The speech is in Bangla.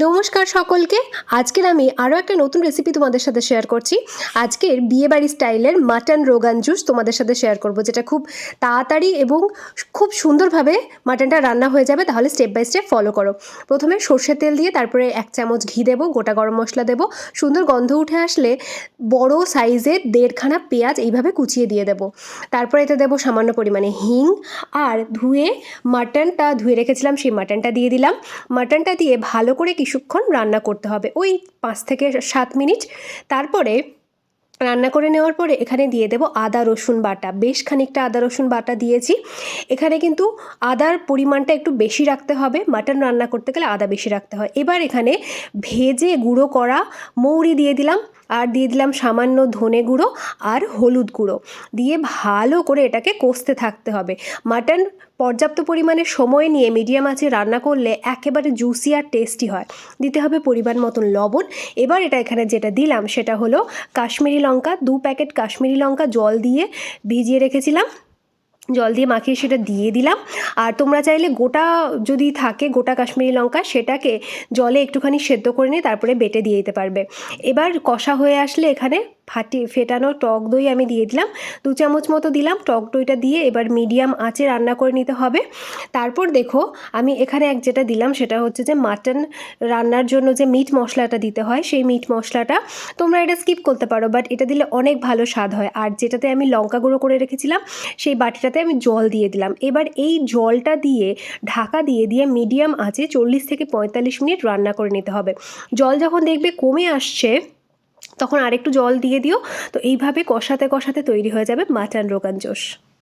নমস্কার সকলকে। আজকের আমি আরও একটা নতুন রেসিপি তোমাদের সাথে শেয়ার করছি। আজকের বিয়েবাড়ি স্টাইলের মাটন রোগান জুস তোমাদের সাথে শেয়ার করব, যেটা খুব তাড়াতাড়ি এবং খুব সুন্দরভাবে মাটনটা রান্না হয়ে যাবে। তাহলে স্টেপ বাই স্টেপ ফলো করো। প্রথমে সর্ষের তেল দিয়ে তারপরে 1 চামচ ঘি দেবো, গোটা গরম মশলা দেবো, সুন্দর গন্ধ উঠে আসলে বড় সাইজের 1.5 খানা পেঁয়াজ এইভাবে কুচিয়ে দিয়ে দেবো। তারপরে এতে দেবো সামান্য পরিমাণে হিং, আর মাটনটা ধুয়ে রেখেছিলাম সেই মাটনটা দিয়ে দিলাম। মাটনটা দিয়ে ভালো করে কিছুক্ষণ রান্না করতে হবে, ওই 5 থেকে 7 মিনিট। তারপরে রান্না করে নেওয়ার পরে এখানে দিয়ে দেবো আদা রসুন বাটা। বেশ খানিকটা আদা রসুন বাটা দিয়েছি। এখানে কিন্তু আদার পরিমাণটা একটু বেশি রাখতে হবে, মাটন রান্না করতে গেলে আদা বেশি রাখতে হয়। এবার এখানে ভেজে গুঁড়ো করা মৌরি দিয়ে দিলাম, আর দিয়ে দিলাম সামান্য ধনে গুঁড়ো আর হলুদ গুঁড়ো দিয়ে ভালো করে এটাকে কষতে থাকতে হবে। মাটন পর্যাপ্ত পরিমাণে সময় নিয়ে মিডিয়াম আঁচে রান্না করলে একেবারে জুসি আর টেস্টি হয়। দিতে হবে পরিমাণ মতন লবণ। এবার এখানে যেটা দিলাম সেটা হলো কাশ্মীরি লঙ্কা। 2 প্যাকেট কাশ্মীরি লঙ্কা জল দিয়ে ভিজিয়ে রেখেছিলাম, জল দিয়ে মাখিয়ে সেটা দিয়ে দিলাম। আর তোমরা চাইলে গোটা যদি থাকে গোটা কাশ্মীরি লঙ্কা, সেটাকে জলে একটুখানি সেদ্ধ করে নিয়ে তারপরে বেটে দিয়ে দিতে পারবে। এবার কষা হয়ে আসলে এখানে ফেটানো টক দই আমি দিয়ে দিলাম, 2 চামচ মতো দিলাম। টক দইটা দিয়ে এবার মিডিয়াম আঁচে রান্না করে নিতে হবে। তারপর দেখো আমি এখানে যেটা দিলাম সেটা হচ্ছে যে মাটন রান্নার জন্য যে মিট মশলাটা দিতে হয়, সেই মিট মশলাটা তোমরা এটা স্কিপ করতে পারো, বাট এটা দিলে অনেক ভালো স্বাদ হয়। আর যেটাতে আমি লঙ্কা গুঁড়ো করে রেখেছিলাম সেই বাটিটাতে আমি জল দিয়ে দিলাম। এবার এই জলটা দিয়ে ঢাকা দিয়ে মিডিয়াম আঁচে 40 থেকে 45 মিনিট রান্না করে নিতে হবে। জল যখন দেখবে কমে আসছে তখন আরেকটু জল দিয়ে দিও। তো এইভাবে কষাতে কষাতে তৈরি হয়ে যাবে মাটন রোগান জোশ।